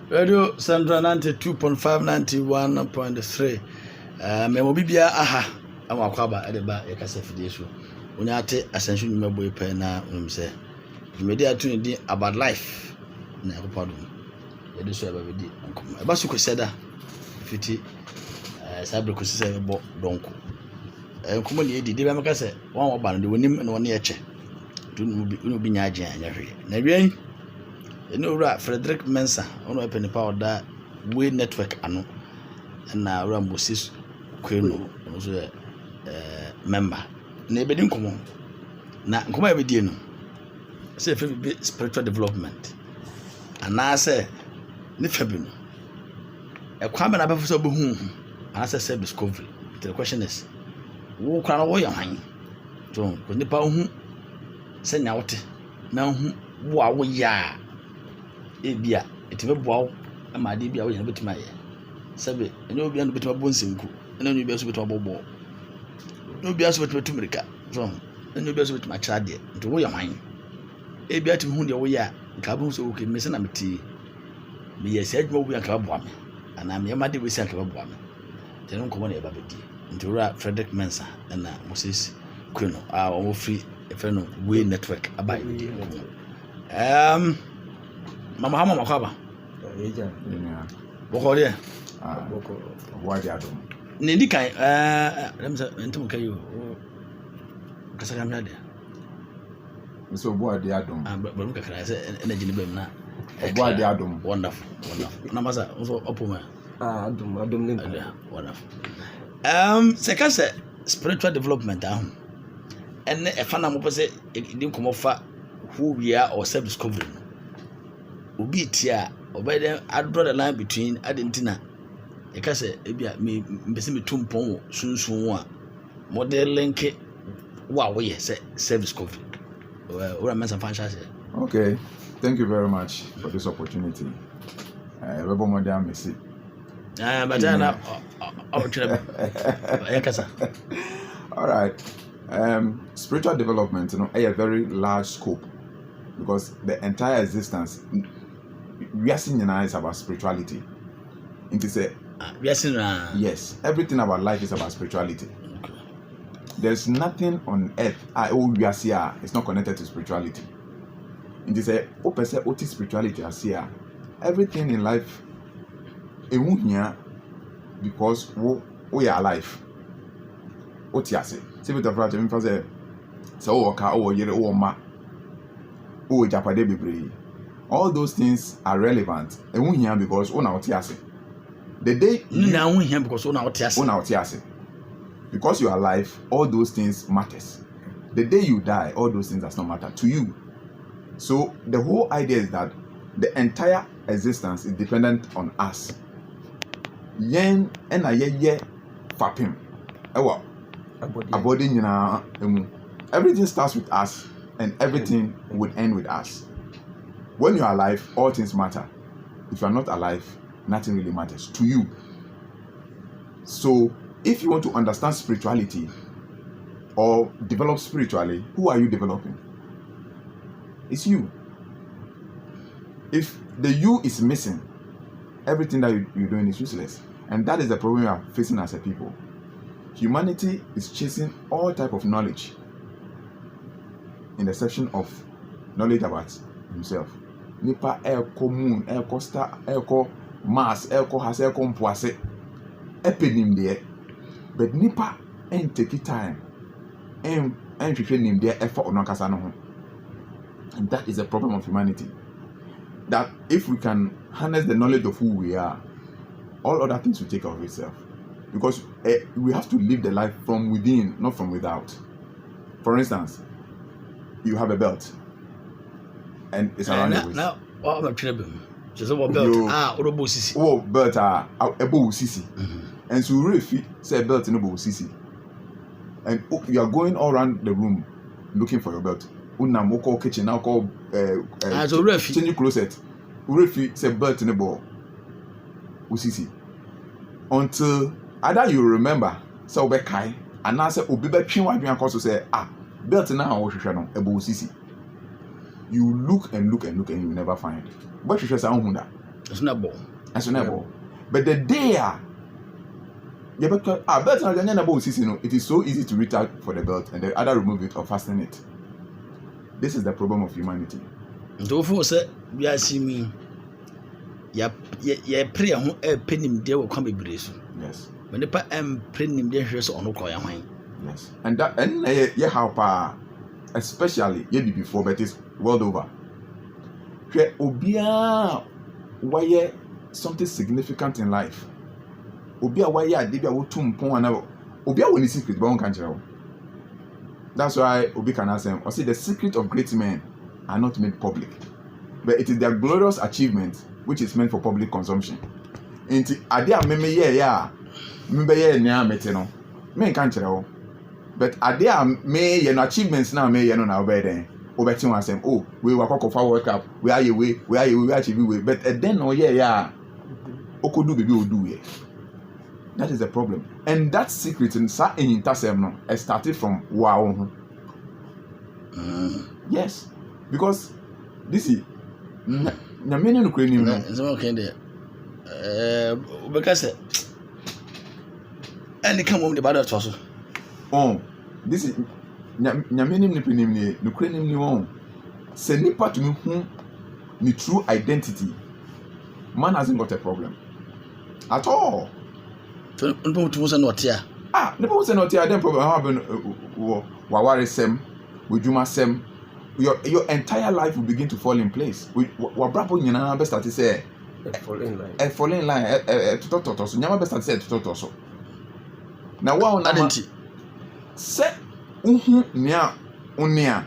Radio Central 92.5 91.3. Memo bibia aha ama akwaba edeba yakasa fidie so. Onya ate ascension nyuma boy pe na unse. Jumedi atu ni di about life na yakopado. Yedo so eba bedi nkoma. Eba su kweseda fiti sabre kwesisa ebo donko. Nkoma ni edi de meka se wan oba no de wonim na woni eche. Unu bi nya agye anya hwe. Na wian ura Frederick Mensa ono epe ni power da way network ano na ura Moses Kweno so member na ebedi nkomo na nkomo ebedi no say spiritual development ana say ne fabi no ekwa me na befo so behu ana say self discovery. The question is wo kwa na wo yahan so ko nipa hu say nya wote na hu wo a wo ya ebia etibe boawo ama ade bia wo yene betima ye sebe enye obi anu betima bonsenku ena enye obi aso betima bobo enye obi aso betima tumirika so enye obi aso betima chade nto wo yaman ebia tim hu de wo ya nka bo so oke mese na meti me ye se adwuma wo ya nka boa me ana me ma de we se nka boa me teno nko na e ba bedi nto ra Frederick Mensa na Moses Kweno a wo free e fe no way network abai bedi Mama hama makwaba. Eja. Boko de. Boko wadi adom. Ni ndikai let me say ntum kayo. Kasa kamya de. So bo ade adom. Ba mu kakra say energy ni bam na. Bo ade adom. Wonderful. Na masa so opoma. Adom ni. Wonderful. Sekase spiritual development ahụ. Ene e fa na mo pese di nkomo fa who we are or self discovery. Obi tia obede draw the line between adentina e ka se ebia me mbese me tumpon sunsun a model link wa wo ye se service coffee ora mensa fancha se. Okay, thank you very much for this opportunity. Rebo modern message. But na all right. Spiritual development, a very large scope because the entire existence we are seeing now is about spirituality. It is a yes, everything about life is about spirituality. Okay. There's nothing on earth we are here it's not connected to spirituality. It is a open spirituality as here. Everything in life here because we are alive. What you say? See what the say so oka o yere o ma o japade bebre. All those things are relevant. Here because una otiase. The day you here because una otiase. Because you are alive, all those things matters. The day you die, all those things does not matter to you. So the whole idea is that the entire existence is dependent on us. Yen ena ye fapim. Ewa abodi nyina emu. Everything starts with us and everything would end with us. When you are alive, all things matter. If you are not alive, nothing really matters to you. So, if you want to understand spirituality or develop spiritually, who are you developing? It's you. If the you is missing, everything that you're doing is useless. And that is the problem we are facing as a people. Humanity is chasing all type of knowledge in the section of knowledge about himself. Nipa eko moon, eko star, eko Mars, eko has, eko mpoase. Epenim there. But nipa ain't take it time. And him there effort on kasa no ho. And that is a problem of humanity. That if we can harness the knowledge of who we are, all other things will take care of itself. Because we have to live the life from within, not from without. For instance, you have a belt, and it's around your waist. Now, what am I trying to do? Just what belt? Orobo sisi. Oh, belt ebo sisi. And so you fit say belt in ebo sisi. And you are going all around the room looking for your belt. Unam woko kitchen now call change closet. Urefi say belt in ebo usisi. Until either you remember so be kai and now say obi be twen wadwen akọ say belt na wo hwehwe no ebo usisi. You look and look and look and you never find. But hwehwe say hu da. It's not ball. It's not ball. But the day belt na ebo usisi no, it is so easy to reach out for the belt and the other remove it or fasten it. This is the problem of humanity. Ndo fo say we are see me ya pray ho penim de wo kwa bebre so. Yes. When the pa penim de hwe so ono kwa ya hwan. Yes. And that and how pa especially ye before but it's world over. Hwe obia why something significant in life. Obia why ade bia wo tumpon ana obia woni secret but won kan kire. That's why Obi can ask them, or see the secret of great men are not made public. But it is their glorious achievement which is meant for public consumption. Inti ade meme ye nya mete no. Me kan kire wo. But ade me ye no achievements na me ye no na obe den. Obeti wan say, oh, we were for World Cup, we achieve we. But then no okodu baby odu ye. That is the problem. And that secret in sa intercept no started from wow. Yes. Because this is nyamene no kreni no. It's okay there. Because any come home the bad to us. Oh, this is nyamene no kreni ni won. Se nipa to me hu ni true identity. Man hasn't got a problem at all. People say not here. People say not here. Then problem happen. Wawari sem, wujuma sem. Your entire life will begin to fall in place. Wabrapo nyina best start say fall in line. Tutotoso. Nyama best start say tutotoso. Na wa na se unhu nia unia.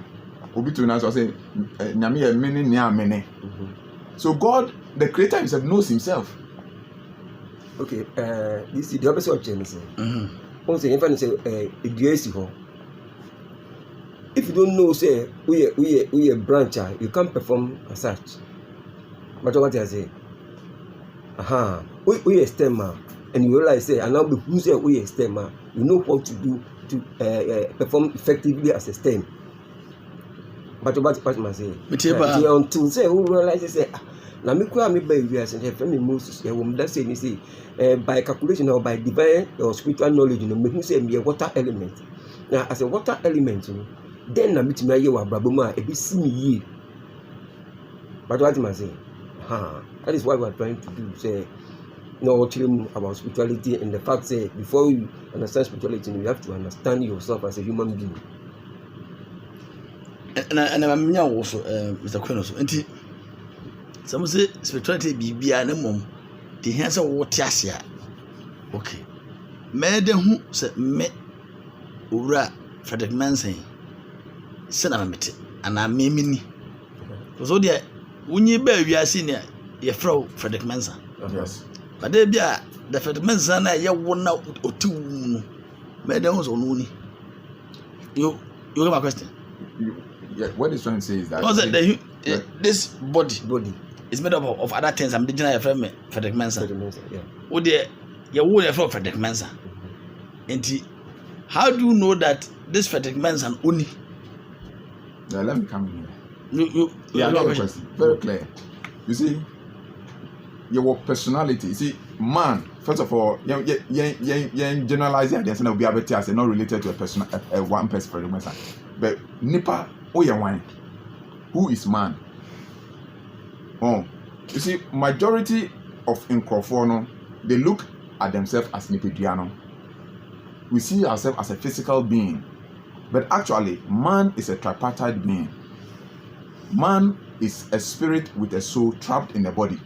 Obi to na so say nyame ye mene nia mene. So God, the creator himself, knows himself. Okay, this is the opposite of Genesis. Also, if I say if you don't know, say we a branch, you can't perform as such. But what I say, we a stem, and you realize say, and now who say we a stem, you know what to do to perform effectively as a stem. But what I say, until say who realizes say. Now, me by years and have Moses, a woman that say, by calculation or by divine or spiritual knowledge, you know, make me say me a water element. Now, as a water element, then I meet my year, Brabuma, a bit see me ye. But what am I saying? That is what we are trying to do. Say, no, telling about spirituality and the fact say, before you understand spirituality, you have to understand yourself as a human being. And I'm also, Mr. Quinn, some say spirituality be an mum. The hands of what yasia. Okay. Madam who said me ura Frederick Manson. Send a meeting and I may mini. So dear, when you bear we are senior, your Frau Frederick Manson. Yes. But there be the Frederick Manson, I won out or two. Madam was on You have my question. What he's trying to say is that was it this body is made up of other things. I'm digging a friend, Frederick Manson. Yeah. Oh, dear, you would have Frederick Manson. And how do you know that this Frederick Manson only? Let me come in here. You question. Very clear. You see, your personality. You see, man. First of all, you generalizing this and be able to say not related to a person, one person, Frederick Manson. But nipa, oh yeah, wine. who is man? Oh, you see, majority of Nkrofo, they look at themselves as Nipeduano. We see ourselves as a physical being, but actually, man is a tripartite being. Man is a spirit with a soul trapped in a body.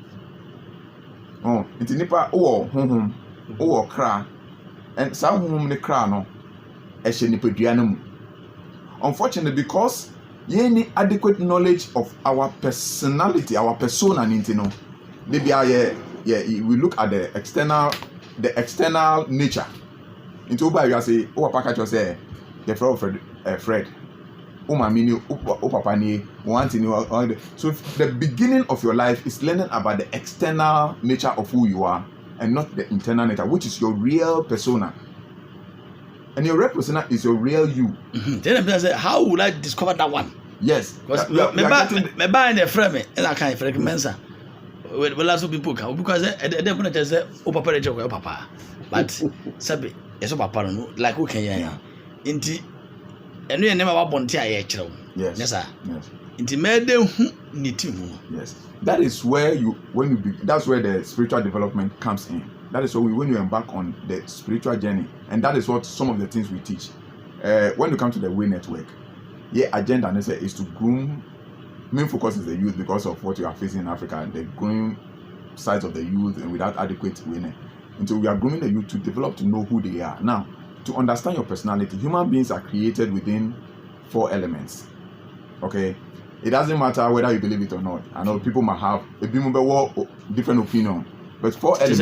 Oh, it's nipa kra, and some ne kra no, Nipeduano. Unfortunately, because you need adequate knowledge of our personality, our persona, maybe we look at the external nature. Into by you say, oh, papa say, the Fred, oh, mammy, oh, papa, so the beginning of your life is learning about the external nature of who you are and not the internal nature, which is your real persona. And your real persona is your real you. Then I say, how will I discover that one? Yes. Because me buy in the frame and I can't recommend with lots of people because they want to say, oh, papa, oh, papa. But, Sabi, it's a papa, like who can you? Inti, and you never want to hear. Yes. Yes, sir. Yes. Inti, made yes. That is where that's where the spiritual development comes in. That is when you embark on the spiritual journey, and that is what some of the things we teach. When you come to the Way Network, agenda is to groom. Main focus is the youth because of what you are facing in Africa and the growing size of the youth, and without adequate winning. Until we are grooming the youth to develop to know who they are. Now, to understand your personality, human beings are created within 4 elements. Okay, it doesn't matter whether you believe it or not. I know people might have a different opinion. But 4 elements.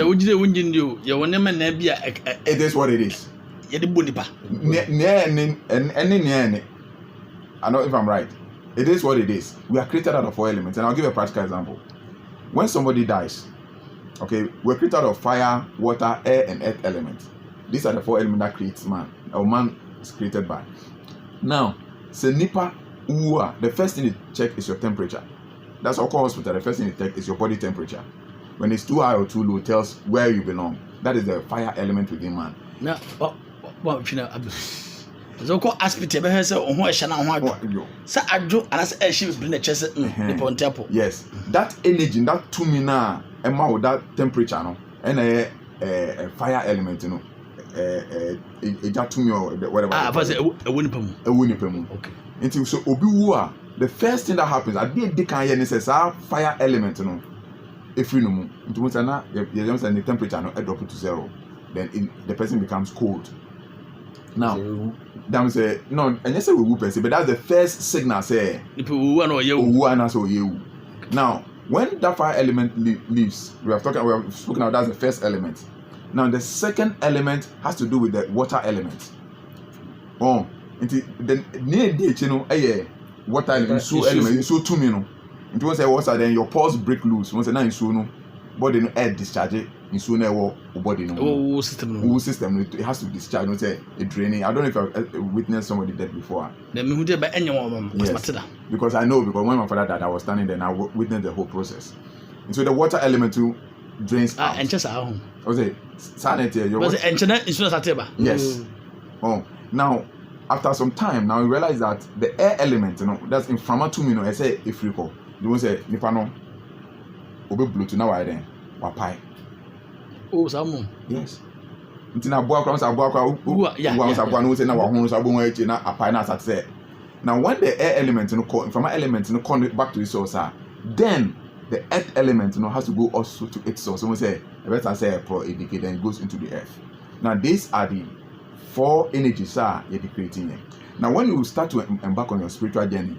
It is what it is. I know if I'm right. It is what it is. We are created out of 4 elements. And I'll give a practical example. When somebody dies, okay, we're created out of fire, water, air, and earth elements. These are the 4 elements that creates man. Or man is created by. Now, the first thing you check is your temperature. That's how hospital. The first thing you check is your body temperature. When it's too high or too low, it tells where you belong. That is the fire element within man. Now, so called aspect of her, so who shall not so I drew and as she was bring a chest upon temple. Yes, that energy, that tumina, and more that temperature, no, and a fire element, you know, a jatumi or whatever. I was a winnipum. Okay. Until so Obiwa, the first thing that happens, I did the kind of fire element, you know. If you know, into the temperature no, drop it to 0, then the person becomes cold. Now, them say no, and yes, we will person, but that's the first signal. Say, now, when that fire element leaves, we have spoken about that's the first element. Now, the second element has to do with the water element. Oh, the near water element, so element, so 2 minutes. It was a water, then your pores break loose. Once a night, so no body no air discharge it in so never body no system it has to discharge. No say a draining. I don't know if I've witnessed somebody dead before. Yes, because I know, because when my father died, I was standing there and I witnessed the whole process. And so the water element too drains out. And just at home. I was say sanity. Yes. Oh, now after some time, now you realize that the air element, you know, that's inflammatory. I say if you go. You won't say Nipano Obe Bluetooth now I then Wapai. Oh, some yes. Now when the air element from element connect back to its source, then the earth element has to go also to its source. So we say better say pro indicate then goes into the earth. Now these are the 4 energies you're creating. Now when you start to embark on your spiritual journey,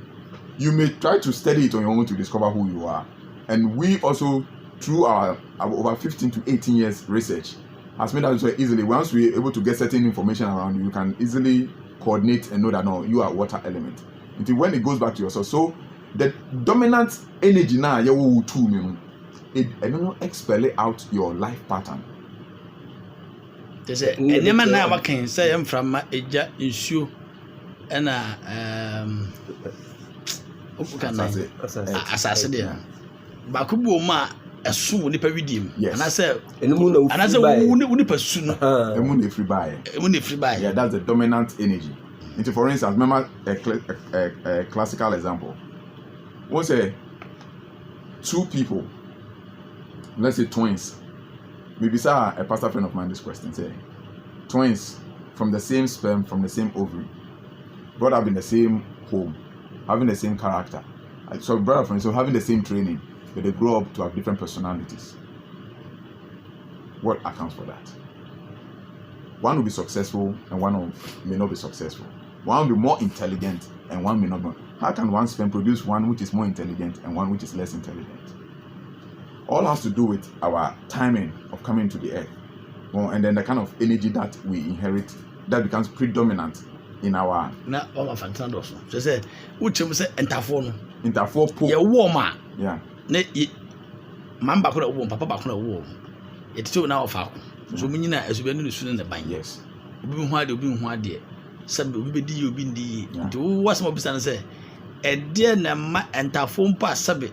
you may try to study it on your own to discover who you are. And we also, through our over 15 to 18 years research, has made us so easily. Once we're able to get certain information around you, you can easily coordinate and know that no, you are water element. Until when it goes back to yourself. So the dominant energy now, it I don't know, expel out your life pattern. There's a man now can say I'm from my issue and assassin there. Bakubu ma esu nipa widim. And I say who pursue no. Free buy. Yeah, that's the dominant energy. Into for instance, remember a classical example. Once two people, let's say twins, maybe sir, a pastor friend of mine this question, say twins from the same sperm, from the same ovary, brought up in the same home, having the same character, so brother friends, so having the same training, but they grow up to have different personalities. What accounts for that? One will be successful and one may not be successful. One will be more intelligent and one may not be. How can one sperm produce one which is more intelligent and one which is less intelligent? All has to do with our timing of coming to the earth. Well, and then the kind of energy that we inherit that becomes predominant in our. Now, all of us also. So say, which you say interphone. Interphone. Yeah, warmer. Yeah. Ne, man back on a womb, papa back on a womb. It's too now of our. So meaning as we are doing in the bank. Yes. Obi who had obi who had there. Some obi di obi di. To what's my business say? A dear na interphone pass sabe.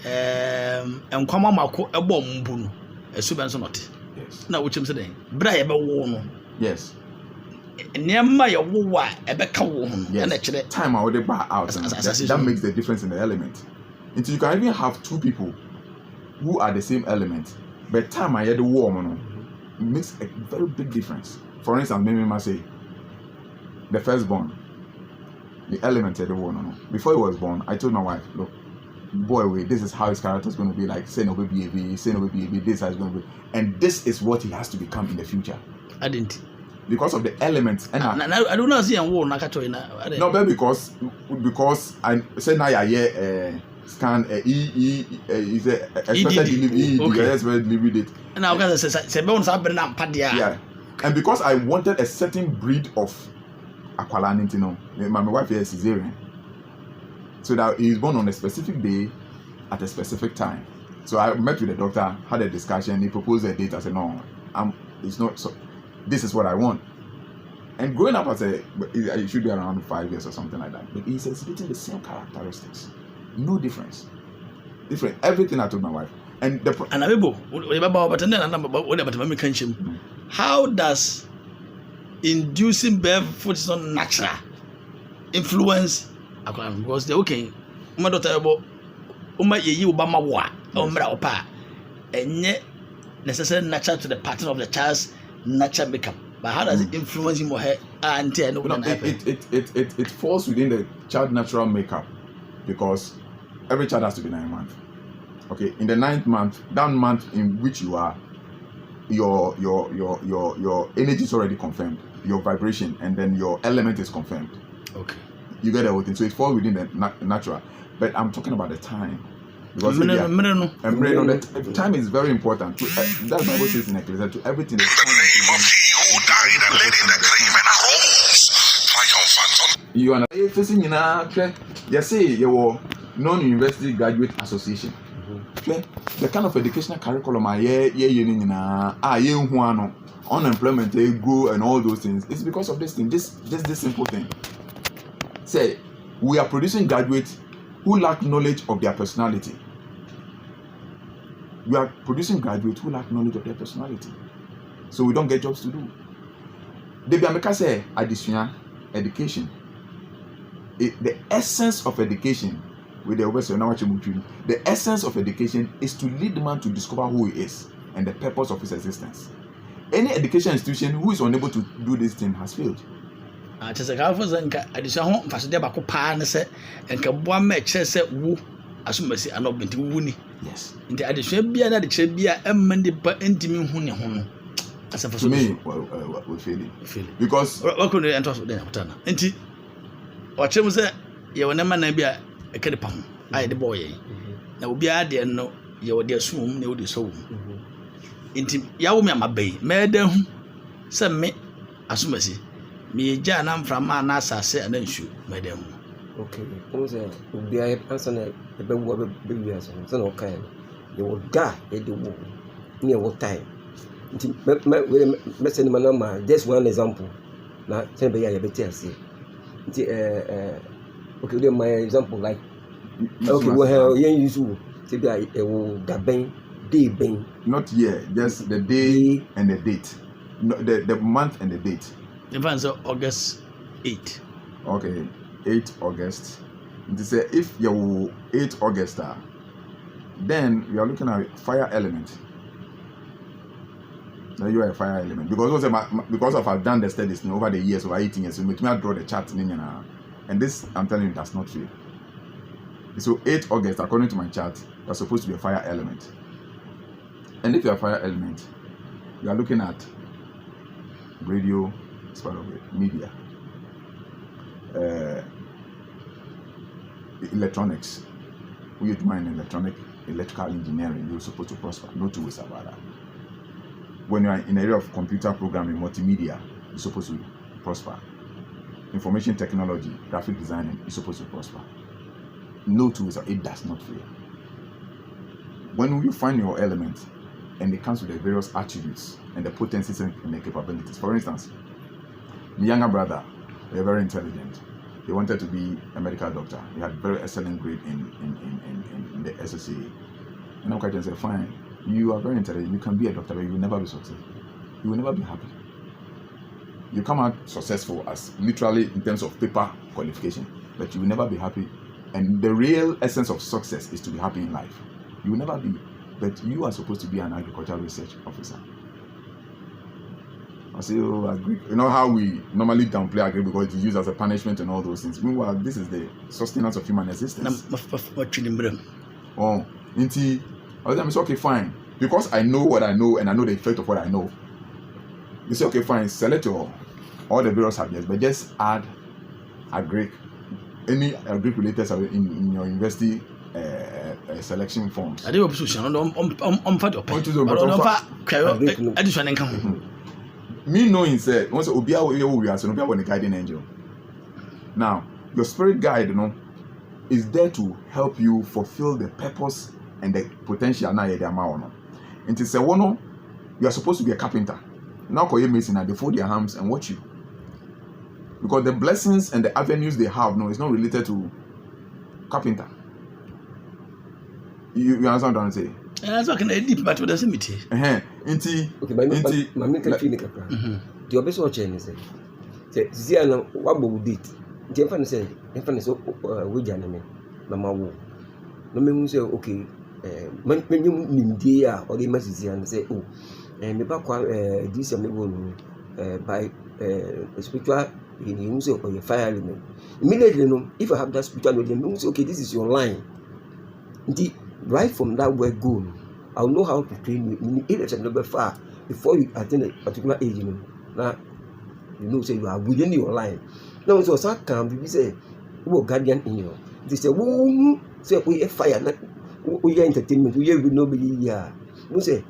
And come on, Marco, a bomb boom. A substance not. Yes. Now, which I'm saying, Bray ever worn. Yes. Near my war, a becker woman. Yes. Time I would bar out. That makes the difference in the element. Until you can even have two people who are the same element, but time I had the war makes a very big difference. For instance, maybe must say the firstborn, the element had the war. Before he was born, I told my wife, look, boy, wait, this is how his character is going to be like. Say no baby, this is how it's going to be, and this is what he has to become in the future. I didn't. Because of the elements. And I do not see a war. No, but because I said now I scan is a special delivery date. And now guys say bones have been up padia. Yeah, and because I wanted a certain breed of aqualanin, you know, my wife is cesarean, so that he is born on a specific day at a specific time. So I met with the doctor, had a discussion. He proposed a date. I said no, it's not so. This is what I want. And growing up as it should be around 5 years or something like that. But he's exhibiting the same characteristics. No difference. Different. Everything I told my wife. And how does inducing birth which is not natural influence? Because they're okay. My daughter you Obama war and yet necessarily natural to the pattern of the child's natural makeup. But how does it influence him or her? It falls within the child natural makeup because every child has to be 9 months. Okay, in the 9th month, that month in which you are, your energy is already confirmed, your vibration, and then your element is confirmed. Okay, you get everything. So it falls within the natural. But I'm talking about the time. Because time is very important. That's my says in Ecclesiastes, to everything. You are facing in a you say your non-university graduate association. The kind of educational curriculum unemployment they grow and all those things. It's because of this thing. This simple thing. Say we are producing graduates who lack knowledge of their personality. We are producing graduates who lack knowledge of their personality. So we don't get jobs to do. Debi Ameka say additional education. The essence of education, with the essence of education is to lead the man to discover who he is and the purpose of his existence. Any education institution who is unable to do this thing has failed. Yes. To me, we're failing. Because what could enter the watch say you will never be a cadipum. I the boy. Now be a dear no, you will dear soon, no, the soul. Inti Yawumi am a bay, madam. Send me as mercy. Me Janam from Manasa say and then shoot, madam. Okay, who's a be a person a baby as son of kind. You will die at the war near what time. Just one example. Now, tell me, I better say. Okay, my example like okay, well, you to be a gaben day bang. Not year, just the day and the date. No, the month and the date. The month of August 8. Okay, 8 August They say if you 8 August, then we are looking at fire element. Now you are a fire element because I've done the studies over the years, over 18 years. So me draw the chart, and this I'm telling you does not fail. So 8 August, according to my chart, you're supposed to be a fire element. And if you're a fire element, you are looking at radio, it's part of it, media, electronics. When you do in electrical engineering, you're supposed to prosper. No two ways about that. When you're in the area of computer programming, multimedia, you're supposed to prosper. Information technology, graphic designing, you're supposed to prosper. No two ways, it does not fail. When you find your element, and it comes with the various attributes and the potencies and the capabilities. For instance, my younger brother, they're very intelligent. He wanted to be a medical doctor. He had very excellent grade in the SSA. And I'm quite and say, fine, you are very intelligent. You can be a doctor, but you will never be successful. You will never be happy. You come out successful as literally in terms of paper qualification, but you will never be happy. And the real essence of success is to be happy in life. You will never be. But you are supposed to be an agricultural research officer. I say, oh, agri. You know how we normally downplay agri because it's used as a punishment and all those things. Meanwhile, this is the sustenance of human existence. Oh, inti. I say, okay, fine. Because I know what I know and I know the effect of what I know. You say, okay, fine. Select all the various subjects, but just add agri. Any agri-related subject in your university. Selection forms. I do opposition on fat or me knowing said once Obia we are so no guiding angel. Now, your spirit guide, is there to help you fulfill the purpose and the potential now the amount. And to say one, you are supposed to be a carpenter. Now call you mason and they fold their hands and watch you. Because the blessings and the avenues they have is not related to carpenter. You understand what I'm saying? That's what can I deep but with the cemetery. Okay, my mental clinic. The obvious watching is it. See, I know what will date. The infant said, infant is we janame, Mamma Woo. No man say, okay, when you mean dear or the message and say, oh, and the back this by a spiritual in use of your fire element. Immediately, if I have that spiritual element, okay, this is your line. Right from that word go, I'll know how to train you. It is a far before you attain a particular age. Now, say you are within your line. Now, it's also come to say, who guardian in you. They say, who say we fire, we are entertainment, we have nobody here. We say,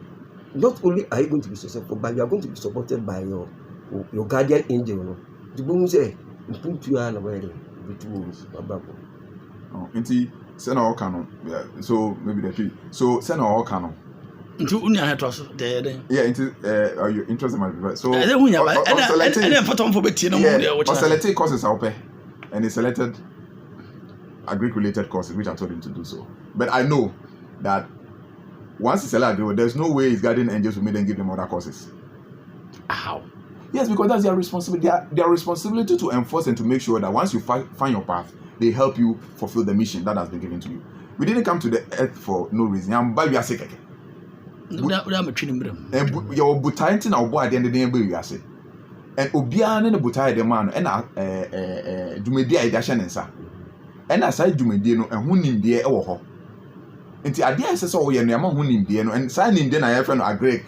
not only are you going to be successful, but you are going to be supported by your guardian angel. The boom say, put you on a wedding with rules. Oh, send our canon. Yeah, so maybe the three. So send our canon. Into Unia had us there. Yeah, are you interested in my people? So selected courses are open, and they selected agri-related courses, which I told him to do so. But I know that once it's selected, there's no way his guardian angels will make them give them other courses. How? Yes, because that's their responsibility. Their responsibility to enforce and to make sure that once you find your path, they help you fulfill the mission that has been given to you. We didn't come to the earth for no reason. I'm by your sake. And your butain na obo ade ndeden be wiase. And obia ne butai de man and dwumedi a ida hye nensa. And aside dwumedi no ehun nimde e wo ho. Nti ade ase so wo ye no ma hu nimde no and sign nimde na ye friend no agree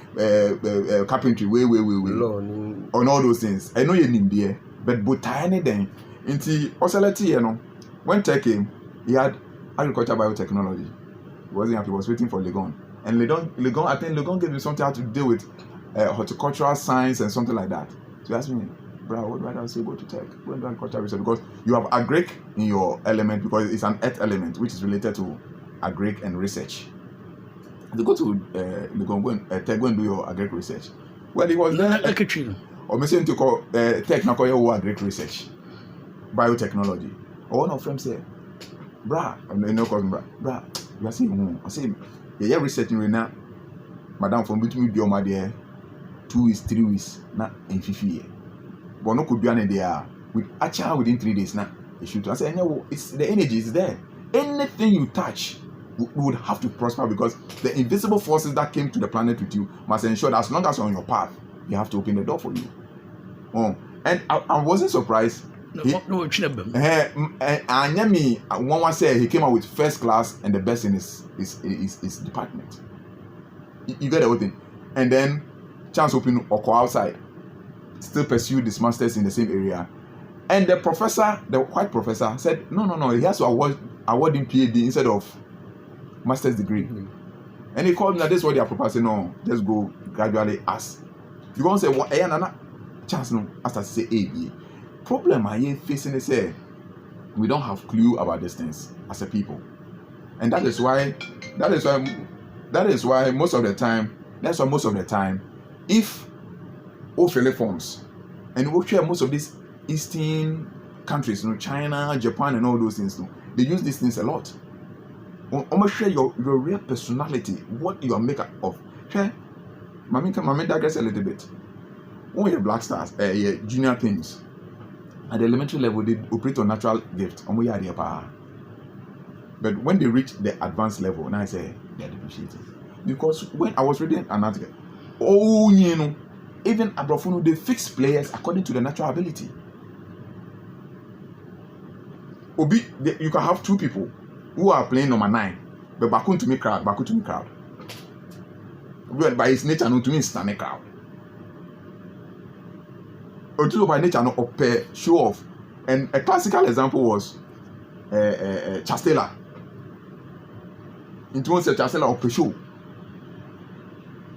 carpentry way on all those things. I know ye nimde but butai ne den. Nti oseleti ye no when Tech came, he had agriculture biotechnology. He wasn't happy, he was waiting for Legon. And Legon, I think Legon gave him something how to deal with horticultural science and something like that. So he asked me, bro, what do I say? Go to Tech, go and do agriculture research. Because you have agric in your element, because it's an earth element, which is related to agric and research. To go to Legon, Tech, go and do your agric research. Well, he was there. Or maybe to call Tech, now call your agric research, biotechnology. One of them say, bra, no call bra, you are saying, I say, yeah, researching right now, madam, from between the my dear 2 weeks, 3 weeks, not in 50 years. But no could be an idea with a child within 3 days now. issue to. I said, no, it's the energy is there. Anything you touch would have to prosper because the invisible forces that came to the planet with you must ensure that as long as you're on your path, they have to open the door for you. And I wasn't surprised. One said he came out with first class and the best in his department. You get the whole thing. And then chance open or outside, still pursued his masters in the same area. And the professor, the white professor, said, no, he has to award him PhD instead of master's degree. Mm-hmm. And he called me that this is what they are proposing. No, just go gradually as. You want to say, what? Chance no, as I say, problem I ain't facing is we don't have clue about these things as a people, and that is why most of the time, if Ophele forms, and we share most of these Eastern countries, China, Japan, and all those things, they use these things a lot. Almost share your real personality, what you are made up of. Share, Mami digress a little bit. When you're black stars, junior things. At the elementary level, they operate on natural gift. But when they reach the advanced level, now I say they're depreciated. Because when I was reading an article, even Abrafuno, they fix players according to the natural ability. You can have two people who are playing number 9, but Bakun to me crowd. By his nature, no to me stand crowd. Or by nature, no show off. And a classical example was Chastela. Into one said Chastela or show.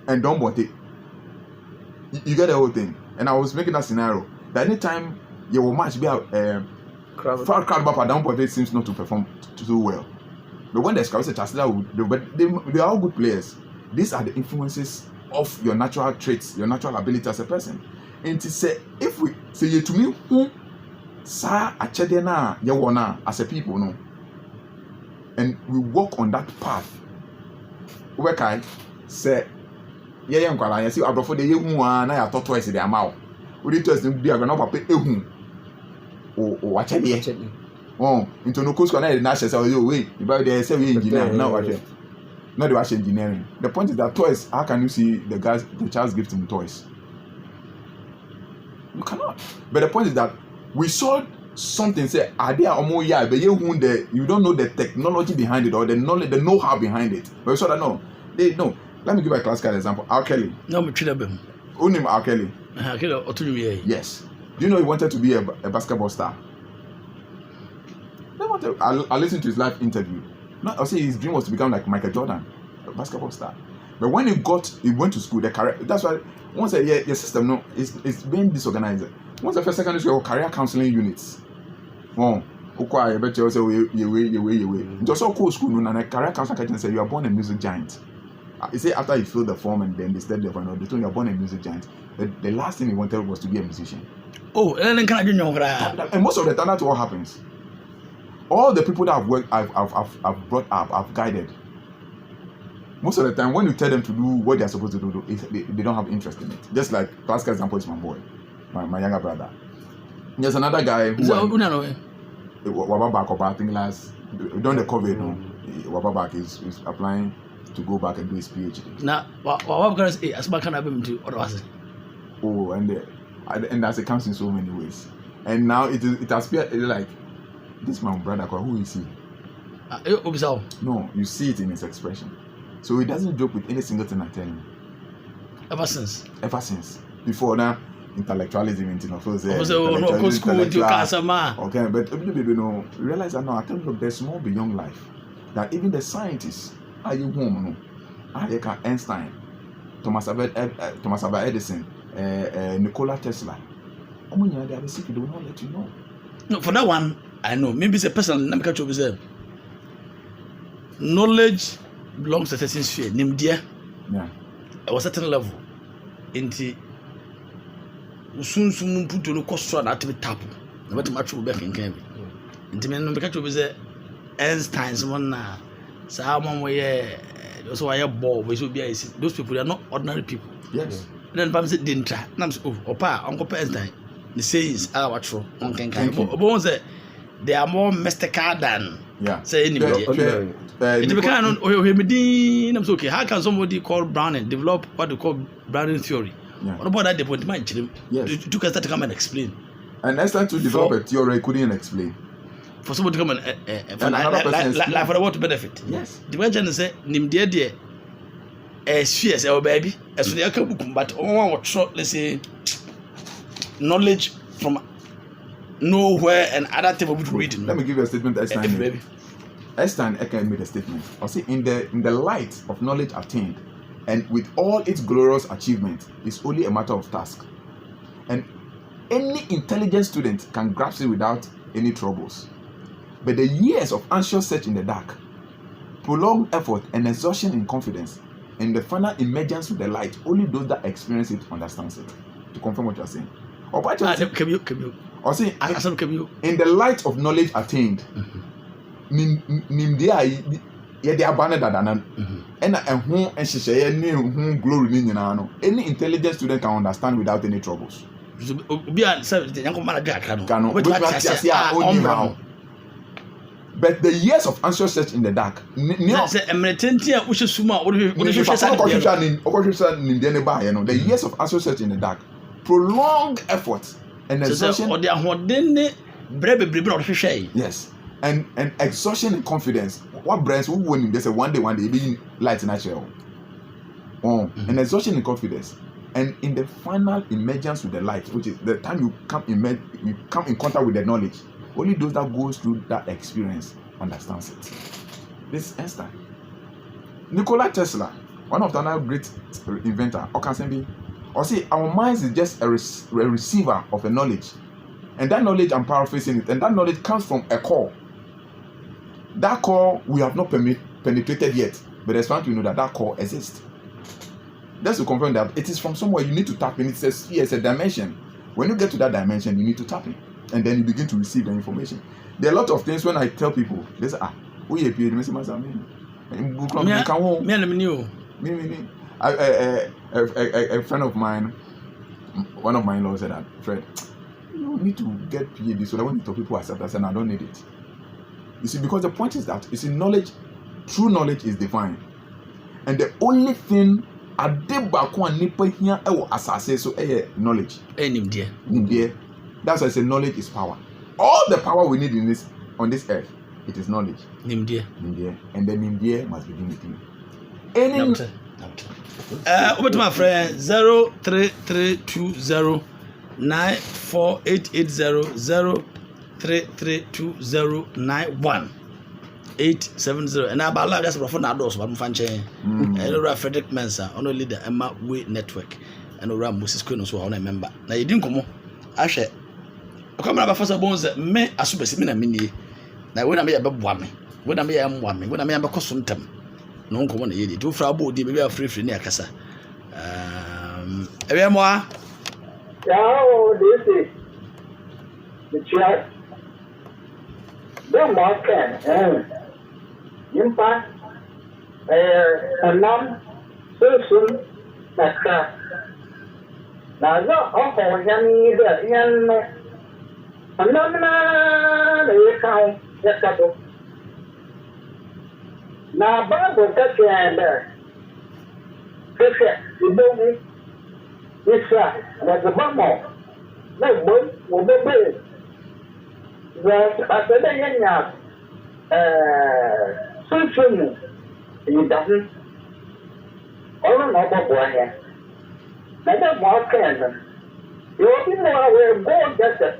And don't want it. You get the whole thing. And I was making that scenario that anytime you will match be far crowd but down but it seems not to perform too well. But when the scouts say Chastela, they are all good players. These are the influences of your natural traits, your natural ability as a person. And to say, if we say to me, who sa achedena yawona as a people, no, and we walk on that path, where can say, young I see before the young one, I have taught twice in their mouth. We did twice to be a granapa pay or watch it. Oh, into no course, I national say, you wait, you buy the same engineer now, not the wash engineering. The point is that toys, how can you see the child's gifting toys? You cannot. But the point is that we saw something say, but you don't know the technology behind it or the knowledge, the know-how behind it. But we saw that no. Let me give you a classical example. R. Kelly. No, I'm Chidabem. Who named R. Kelly? Yes. Do you know he wanted to be a basketball star? I listened to his live interview. I say his dream was to become like Michael Jordan, a basketball star. But when he went to school, the career. That's why once your system it's being disorganized. Once the first secondary school career counseling units. I bet you say you just so cool school and a career counselor can say you are born a music giant. You say after you fill the form and then they said they told you are born a music giant. The last thing he wanted was to be a musician. Oh, and then can I do and most of the time that's what happens. All the people that I've worked, I've brought up, I've guided. Most of the time, when you tell them to do what they're supposed to do, they don't have interest in it. Just like classical example is my boy, my younger brother. There's another guy who Wababak I think last during the COVID, Wababak is applying to go back and do his PhD. Now, Wababak is as can happen to others. Oh, and that's it comes in so many ways. And now it has been like this my brother. Who is he? No, you see it in his expression. So he doesn't joke with any single thing I tell him. Ever since. Before now, intellectualism, school to okay, but you realize that now I tell you there's more beyond life. That even the scientists are you home, Einstein, Thomas Alva Edison, Nikola Tesla. They will not let you know. No, for that one, I know. Maybe it's a person. Knowledge belongs to a certain sphere. Yeah. At a certain level. Into soon put to no cost on that to be tap. No matter much will be in Kevin. Into me, no catch over there. Einstein's one now. So how one way, those who are bored, we should be those people are not ordinary people. Yes. And then Pam said, didn't try. Nams, Uncle Einstein. The sayings are what true. One can kind of say they are more mystical than say any ordinary. It became okay. How can somebody call Browning develop what they call Browning theory? What about that? They put my children. To start to come and explain. And Einstein to develop a theory couldn't explain. For somebody to come and for the what benefit. Yes. The way Jan say, "Nim dear, spheres, baby." As we are coming, but one would short, let's say, knowledge from nowhere and other type of reading. Let me give you a statement. Einstein made a statement. I say, in the light of knowledge attained, and with all its glorious achievement, it's only a matter of task. And any intelligent student can grasp it without any troubles. But the years of anxious search in the dark, prolonged effort and exhaustion in confidence, and the final emergence with the light, only those that experience it understands it. To confirm what you are saying. Or in the light of knowledge attained, any intelligent student can understand without any troubles. But the years of anxious search in the dark, the years of anxious search in the dark, prolonged effort and exhaustion. Yes. And exhaustion and confidence. What brands who win? They say one day being light natural. And exhaustion and confidence. And in the final emergence with the light, which is the time you come in contact with the knowledge, only those that goes through that experience understands it. This is Einstein. Nikola Tesla, one of the other great inventor, or see, our minds is just a receiver of a knowledge. And that knowledge, I'm paraphrasing it, and that knowledge comes from a core. That core we have not penetrated yet, but it's fun to know that core exists. Just to confirm that it is from somewhere you need to tap in. It's a sphere, it's a dimension. When you get to that dimension, you need to tap in, and then you begin to receive the information. There are a lot of things when I tell people, they say, who you pay? A friend of mine, one of my in-laws said that, Fred, you need to get PhD so that when you talk, people accept. I said, I don't need it. You see, because the point is that, you see, knowledge, true knowledge is divine. And the only thing knowledge. That's why I say knowledge is power. All the power we need on this earth, it is knowledge. Nimdia. And then Nimdia must begin with you. Over to my friend 03320 94880 0332091 and about live just for adults but fanche and Frederick Mensa on only the Emma Way network and around Moses Queen so I remember now you didn't come I share come about first bones me asubesi me na mini na when am be boa me when am me when am be kosontam no nko na yedi to fra bo di be free na akasa ebe mo a this is the chat. The market, impact, non person, that's now, the offer young the account, that's up. Now, Bible touch and the movie, this that's a bummer. No one will be big. At the day, social, it doesn't. All of my boy, Madam Martin, you will go get it.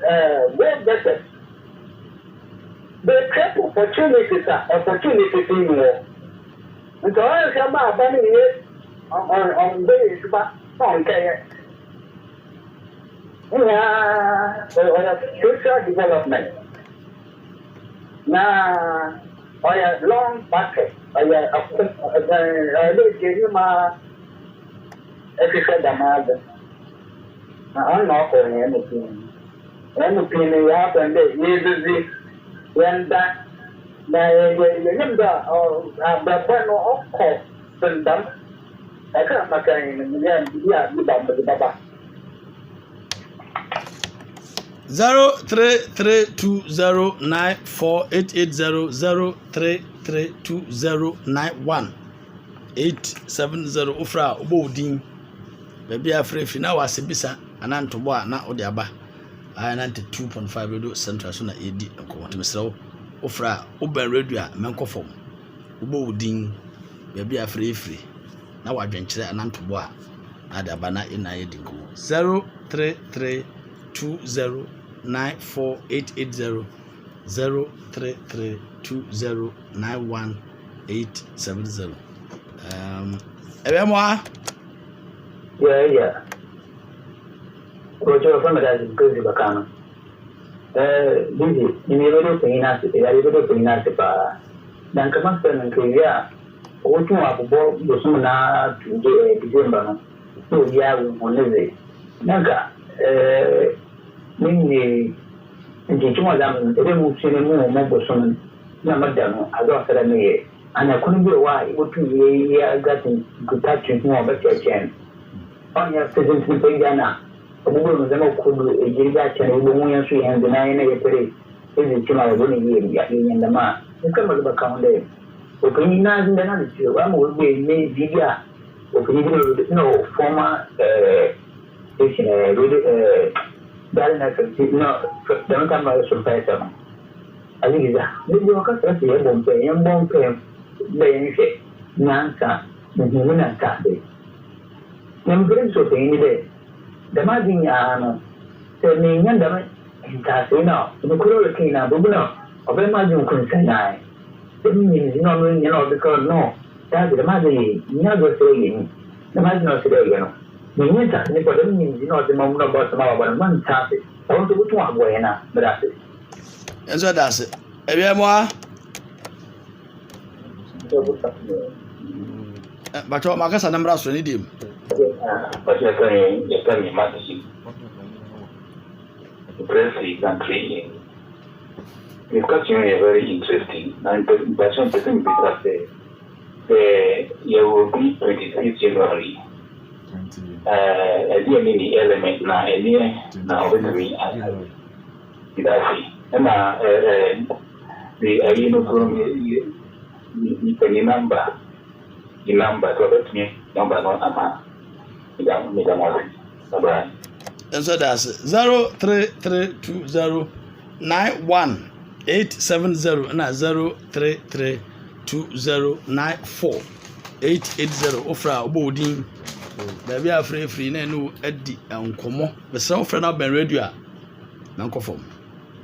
The create opportunities in you. And so I come out on days, but okay. Future development. Now, I have long bucket. I have I'm not going anything. Anything happened, easy. When that, the of course, them. I can't make any, 0332094880 ofra obodin baabi afrefi na wasebisa anantobo a na ode aba 92.5 radio central so na edi enkomoto mesrew ofra oban radio a menkofom obodin baabi afrefi na wadwenkyere anantobo a ade aba na ina edi nkomo 0332094880 0332091870 Ebemoa yeah Roger from that is good bacana busy ni mero pena se ya mero pena se pa dan kama sen nkria o tun abubo bosu na tuje December no so ya wo neze naga ni nti tuma dam ere mu sine mu mo bosu na madano ado asara me ana kunu bi wa otu ye ya gatin gutatu mu obachechen onya present ni pejana obugo no zama kudu ejiriga chane ubo mu yansu yanzu na yana yepere ezi tuma wo ni ye ya yenda ma nkama ba kaunde okuni na zinda na ni wa mo we me bidia okuni bi no former dal na no dan kama supervisor aliza ni wakati ya bombe benefit nanka mhimuna kabe nyamgren so teni de dama dinya no te ni nyanda ma nta se na no kuro ke na buguna obe ma jun kun sanai te ni ni no no ni no because no da de ma de nya go se yi dama no se de no ni ni ta ni ko de ni no de ma mu no ba sama ba man ta se awon to butu abo yana bra se enzo da se Ebemoa Bacho makasa namra so ni dim. Bacho kan ni matisi. The French country. The question is very interesting. And Bacho person because you will be 26 January. Any element na obviously na the arena from the number so that me number no ama me da mo bye. And so that's 0332091870 na 0332094880 ofra obodin baabi afrefri na enu adi enkomo besra ofra na ben radio a na nkofom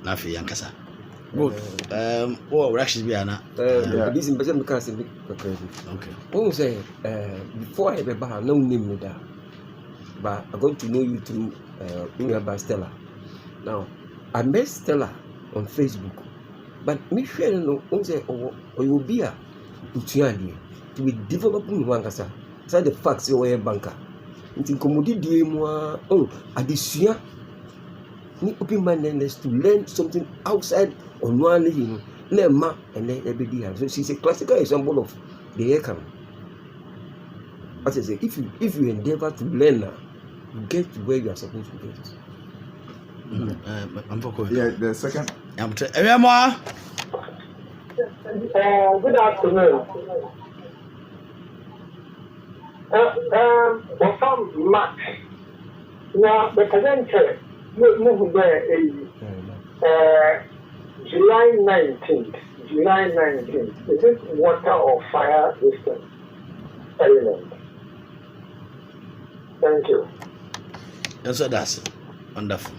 na afi yankasa good rashes bi ana this in person because okay oh say before I ever no name me that but I got to know you through by Stella. Now I met Stella on Facebook but me share no say or you be a utuani to be developing wankasa say the facts you are banker nti komodi die mo adesua ni open mindedness to learn something outside on one living ma and then everybody so she's a classical example of the air as I say if you endeavor to learn now you get to where you are supposed to get. The second Ebemoa good afternoon. For some March, now the presenter move there July 19th. Is it water or fire resistance element? Thank you. And so that's wonderful.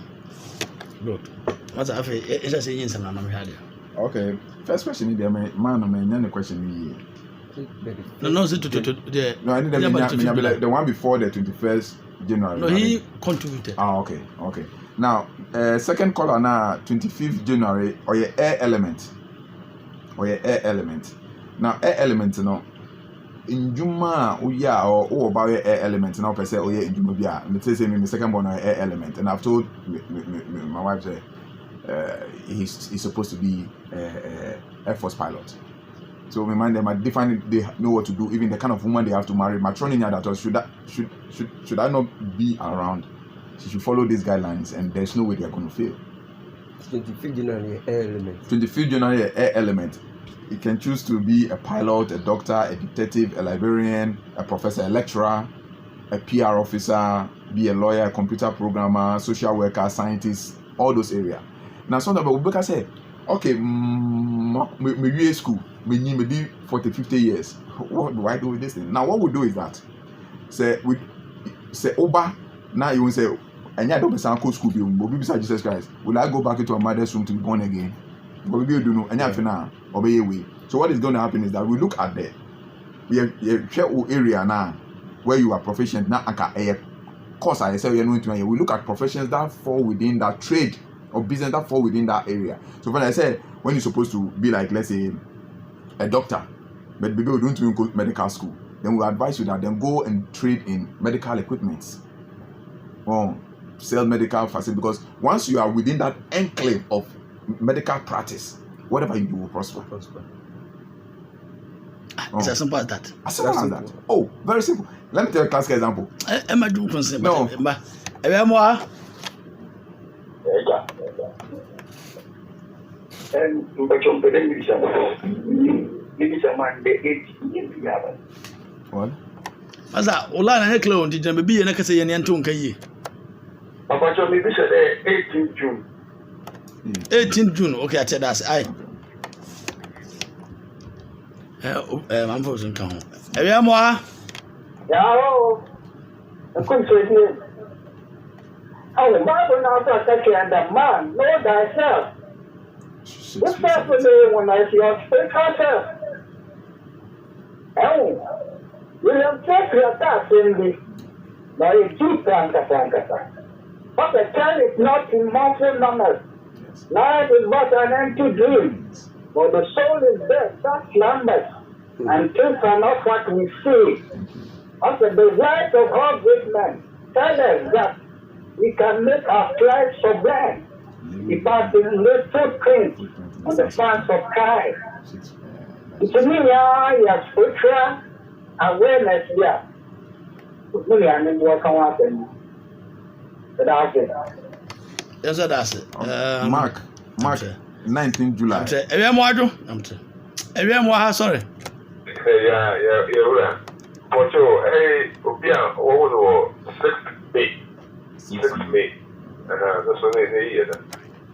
Good. What's I say? It's just saying something I'm here. Okay. First question is the question. No, to the no, I need the one before the 21st January. No, he contributed. Okay. Now, second caller now 25th January or your air element. Now, air element, you know, in Juma, or about air element, now per se, in Juma, me say me second one air element, and I've told my wife say he's supposed to be Air Force pilot. So my mind them are different. They know what to do. Even the kind of woman they have to marry. Matroninia that was should I not be around? She should follow these guidelines, and there's no way they are going to fail. 25th January air element. 25th January air element. You can choose to be a pilot, a doctor, a detective, a librarian, a professor, a lecturer, a PR officer, be a lawyer, a computer programmer, social worker, scientist, all those areas. Now, sometimes we say, okay, me school, me 40, 50 years. What do I do with this thing? Now, what we do is that, say, Oba, now you will say, and I don't be school, but beside Jesus Christ, will I go back into a mother's room to be born again? But we do know, and you have to obey way. So what is going to happen is that we look at we have area now where you are proficient now. A course I say we look at professions that fall within that trade or business that fall within that area. So when I say when you're supposed to be like, let's say, a doctor, but people don't even go to medical school, then we advise you that then go and trade in medical equipment or sell medical facilities, because once you are within that enclave of medical practice, whatever you do will prosper. It's as simple as that. As simple as that. Oh, very simple. Let me tell you a classic example. Am I doing concern? No. And What? As I Ola and Eclo did be an Ekasi and Anton Kaye. Papa told me this is 18th June. 18th June, okay, I said that's I'm forcing come home. Yeah, oh, I'm going to say, oh, the Bible now says that the man, know thyself. This first when I see your spiritual self. Oh, William Shakespeare does in the now you keep Franca. But the child is not in mortal numbers. Life is but an empty dream. For the soul is dead, that slumbers, and things are not what we see. Also, the light of all great men tell us that we can make our lives sublime if our little print on the sands of Christ. To me, yeah, spiritual awareness, yeah. Really, I mean, what can happen? But that's it. Yes, that's it. Mark, 19th July. Sorry. Yeah. For sure. Hey, what was it? 6th May. That's what they say.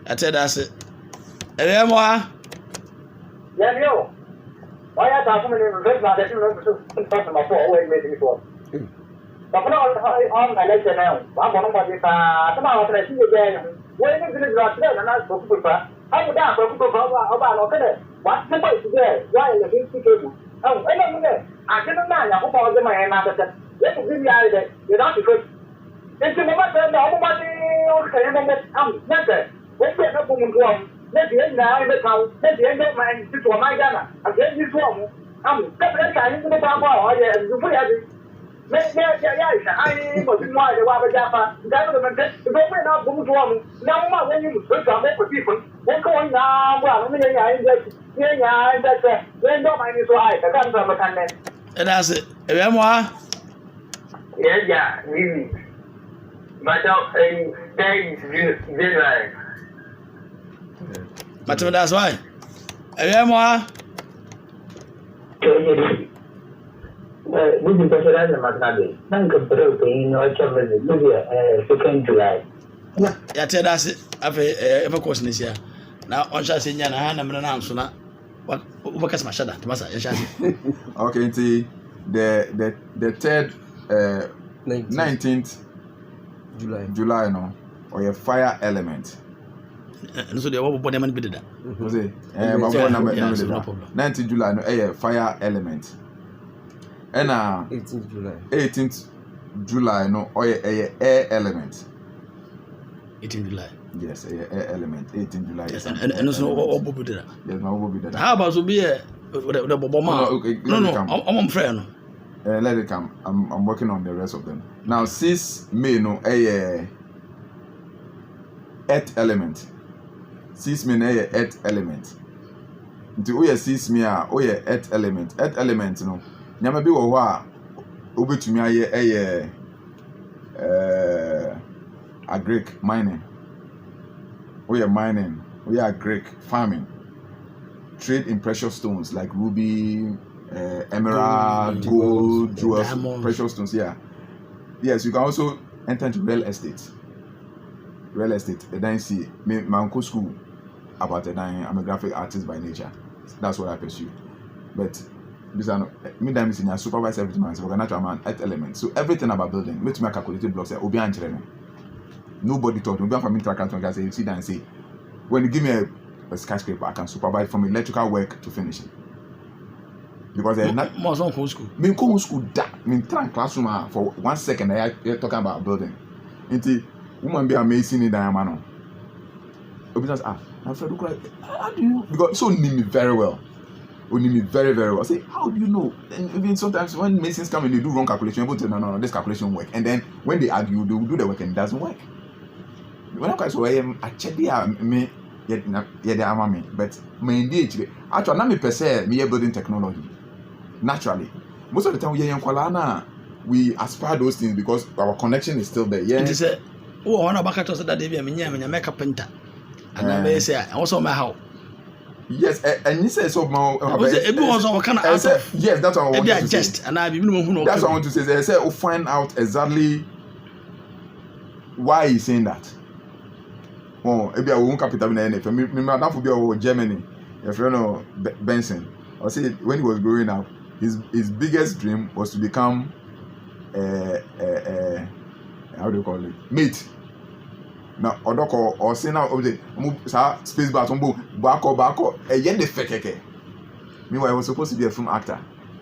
I said that's it. Yeah, yo. Why are you talking about the first one? That's not my fault. Always made it before. But now, I'm going to say now. I'm going to say, I'm going to see again. When you finish that, and I spoke to her, I would have spoken to her about it. What's the point today? Why are you thinking? Oh, I don't know. I didn't know. I'm going to my hand after that. Let me give you that. You're not because it's a moment that nobody I'm never. Let's get up on one. Let's get now in the town. Let's get my to my Ghana. I'm getting this one. I'm coming to the Papa. You put it. Yeah, I was in my Japa. That was the government of Bumutuam. Now, when you put on that for people, they're going now. Well, that's when don't mind his wife. I can't have a candidate. And that's it. Yeah, really. But thanks, July. But that's why. This is the Magnabi. Thank you for being no second July. Yeah, that's it. I've ever question this year. Now, on shall say, Yana, I'm an answer. What can my shadow? Okay, the third 19th July no, or a fire element. And so they all body man did that. 19th July no, a fire element. And 18th July no, or a air element. 18th July. Yes, air element. 18th July. Yes, and so all did that. Yes, no, will be that. How about to be the Boboma? Okay, no, I'm friend. Let it come. I'm working on the rest of them. Now, 6 May no, a earth element. 6 May no, a earth element. Until we 6 May, earth element. Earth element no. Nyama bi wo ho a obetumi aye agric mining. we are mining, we are Greek farming, trade in precious stones like ruby, emerald, gold, jewels, diamonds. precious stones. Yeah. Yes, you can also enter into real estate. Real estate. And then see, my uncle school about it. I'm a graphic artist by nature. That's what I pursue. But this are not me. That I supervise everything. I'm a natural man, 8 elements. So everything about building. Make me calculated blocks. Nobody taught me. From interacting, I say you see that and say, when you give me a skyscraper, I can supervise from electrical work to finishing. Because they're not more school. Me go school that me try classroom for 1 second. I talking about building. Until woman be amazing in diamond. Because I'm afraid how do you? Because so knew me very well. Knew me very well. I say, how do you know? And even sometimes when masons come and they do wrong calculation, people say no, this calculation work. And then when they argue, they will do the work and it doesn't work. When I quite so I check me yet the army, but my indeed actually not me per se me building technology. Naturally, most of the time we aspire those things because our connection is still there. Yeah. It is a one of Bakato said that they be a make a painter. And I may say also my how. Yes, and you say so more. Everyone's all kind of answer. Yes, that's what I want to say. Just and I be who that's what I want to say. They say we'll find out exactly why he's saying that. Oh, maybe I won't capital in anything. Me, that would be Germany. If you know Benson, I say when he was growing up, his biggest dream was to become how do you call it? Mate. Now, or say now, space bar, meanwhile, he was supposed to be a film actor.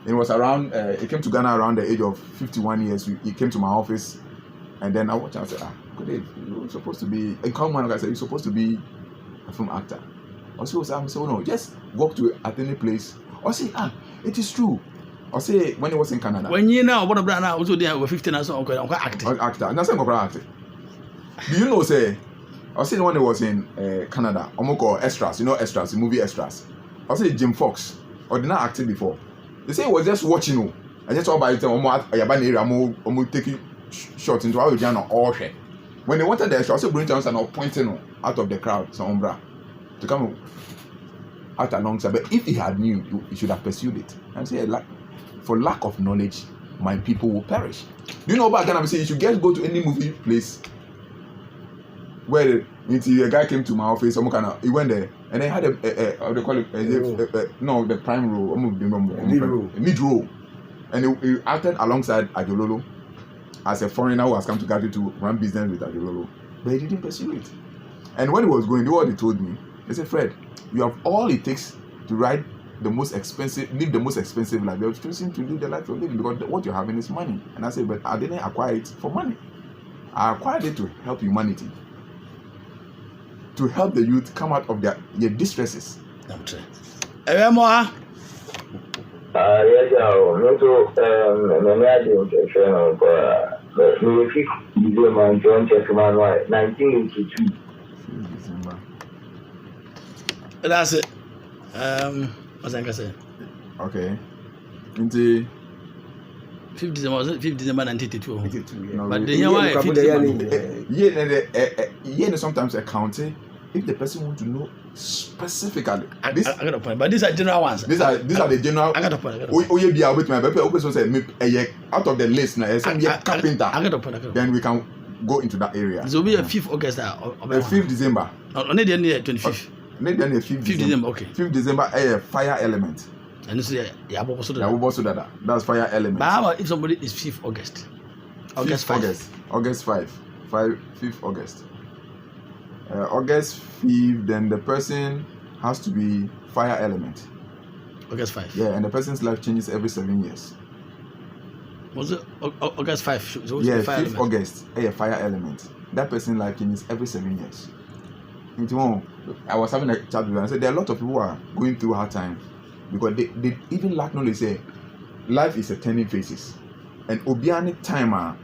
It was around, he came to Ghana around the age of 51 years. He came to my office, and then I watched and I said, good day, you're supposed to be, a common man, I said, you're supposed to be a film actor. I said, no, just walk to any place. I say, it is true. I say, when he was in Canada. When you know what about now, also there were 15 years old, acting. Actor, that's not acting. Do you know, say, I was saying when he was in Canada, Omoko extras, you know extras, the movie extras. I was saying Jim Fox, or did not acting before. They say he was just watching you. I just saw by the time taking shots into our Jana all share. When they wanted the extra, I said Brent Johnson or pointing out of the crowd, some umbra, to come out alongside. But if he had knew, he should have pursued it. And say, for lack of knowledge, my people will perish. Do you know about Ghana? I say you should just go to any movie place. Where a guy came to my office, he went there and they had how they call it the prime role, mid role, and he acted alongside Ajololo as a foreigner who has come to Ghana to run business with Ajololo, but he didn't pursue it. And when he was going, what he told me, they said, Fred, you have all it takes to live the most expensive life. You're choosing to live the life you're living because what you're having is money. And I said, but I didn't acquire it for money. I acquired it to help humanity. To help the youth come out of their distresses. Yes, that's it. What's I say? Okay. Into 5th December 1982. No, but the sometimes accounting. If the person wants to know specifically, I got a point. But these are general ones. These are the general. I got a point. Out of the list now, carpenter. I got a point. Then we can go into that area. It will be a 5th August. 5th December. Only the 25th. Maybe 5th December. Okay. 5th December. A fire element. And this is that's fire element. But how about if somebody is 5th August? August 5. August 5. 5th August. August 5th, then the person has to be fire element. August 5. Yeah, and the person's life changes every 7 years. Was it August 5? So yeah, 5th August, a fire element. That person's life changes every 7 years. I was having a chat with them. I said there are a lot of people who are going through hard times because they even lack knowledge. Say life is a turning phases, and obiani timer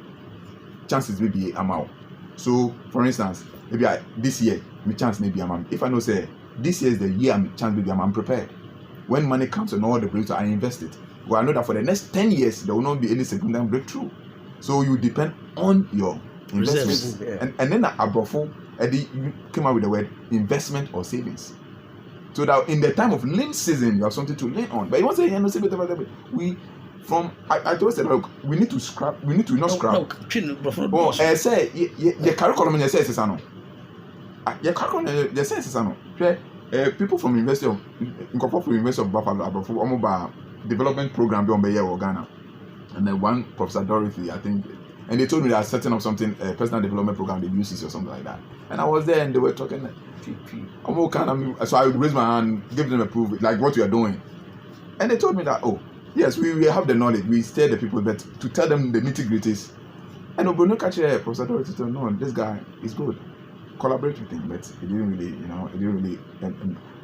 chances may be amount. So, for instance, maybe this year, my chance may be amount. If I know say this year is the year my chance may be amount, I'm prepared. When money comes and all the breakthrough, I invest it. Well, I know that for the next 10 years there will not be any significant breakthrough. So you depend on your investments, and then abrofo Eddie came out with the word investment or savings. So that in the time of lean season, you have something to lean on. But you want to say, I told you, look, we need to not scrap. I say, the curriculum in says, your curriculum says, people from University of Buffalo, development program beyond Ghana. And then one Professor Dorothy, I think, and they told me they are setting up something, a personal development program they use or something like that. And I was there and they were talking. So I would raise my hand, give them a proof, like what we are doing. And they told me that, oh, yes, we have the knowledge, we steer the people, but to tell them the nitty-gritties. And Obono Kache, Professor Dorothy told, no, this guy is good. Collaborate with him, but it didn't really.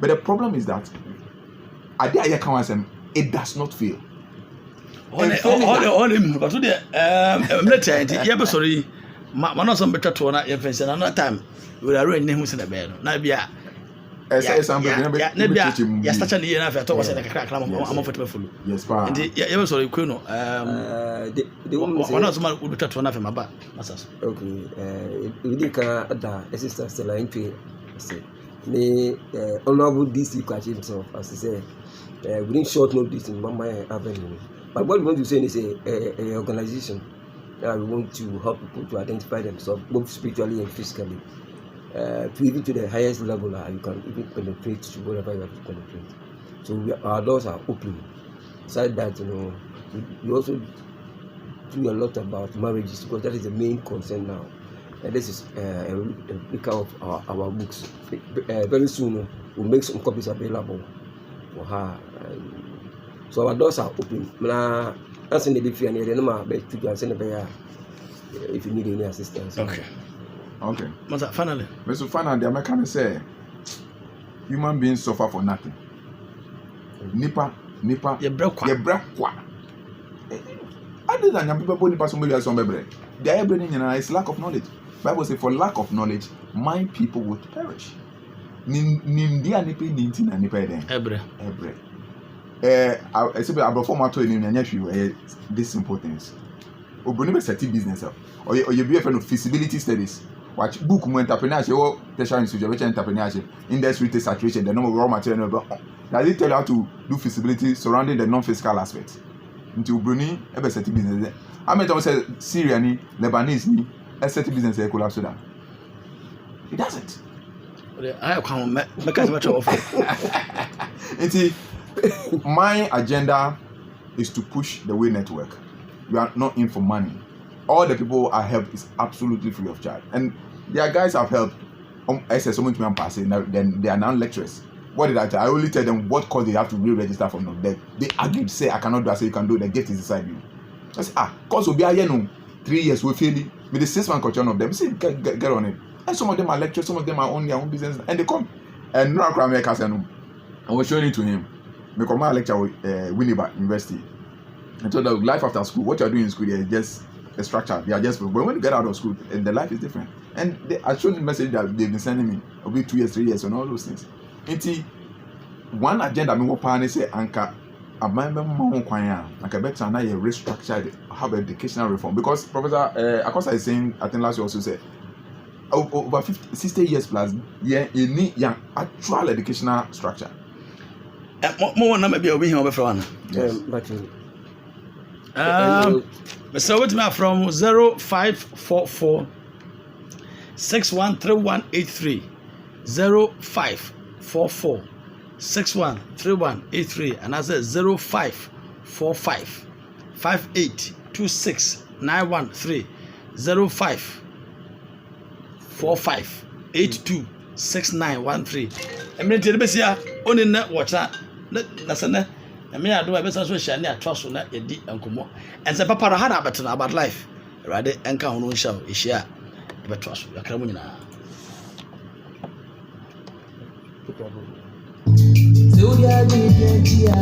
But the problem is that it does not fail. Sorry, another time we are really names in the bed. Nabia. Yes, sorry, Kuno. The woman will be touched one of my back. Okay, we did assistant still entry. The honorable DC catch himself, as he said, within short notice in Mama Avenue. But what we want to say is a organization that we want to help people to identify themselves both spiritually and physically. To even to the highest level, you can even penetrate to whatever you have to penetrate. So our doors are open. Besides that, we also do a lot about marriages because that is the main concern now. And this is a replica of our books. Very soon, we'll make some copies available for her. So our doors are open. That's in the different area. If you need any assistance. Okay. Finally. So finally, the American say, human beings suffer for nothing. Nipa. Ye brekwa. Other than young people, nipa somebody else on baby. The everything is lack of knowledge. Bible says, for lack of knowledge, my people would perish. Nimdia nipi ninti na nipa eden. Ebre. I say abroad matter in nyanya these simple things. Oboni be set business up. Or you be a friend of feasibility studies. Watch book entrepreneurship or tertiary institution which entrepreneurship industry saturation the number of raw material. Does it tell you how to do feasibility surrounding the non-physical aspects? Into Bruni ever set business. I mean, I say Syrian, Lebanese, a set business collapse Sudan. It doesn't. I can't make as much of it. My agenda is to push the way network. We are not in for money. All the people I help is absolutely free of charge. And their guys I've helped, I said so much to me passing. Then they are now lecturers. What did I tell? I only tell them what course they have to re-register for. No, they agreed, say I cannot do. I say you can do. The gift is inside you. I say course will be a 3 years we fail. With the 6 month culture of them, say get on it. And some of them are lecturers, some of them are on their own business, and they come. And no, I was showing it to him. Because my lecture with Winneba University. I told them life after school. What you are doing in school is just a structure. They are just. But when you get out of school, the life is different. And I showed the message that they've been sending me. It'll be 2 years, 3 years, and all those things. One agenda me want to say anka. I remember my kwanya. Like a better now you restructure have educational reform because Professor Akosa is saying. I think last year also said over 60 years plus. Yeah, you need actual educational structure. More number be over here over for one. So what's my from 0544 613183 0544 613183 and I said 0545 5826 0545 826913. I mean to the best here only net watch that na me ado e besa so hia ne atwa so na edi enkomo ense papa had about life rade enka ho no hia e hia e betwa so yakra mu nyina so ya di dia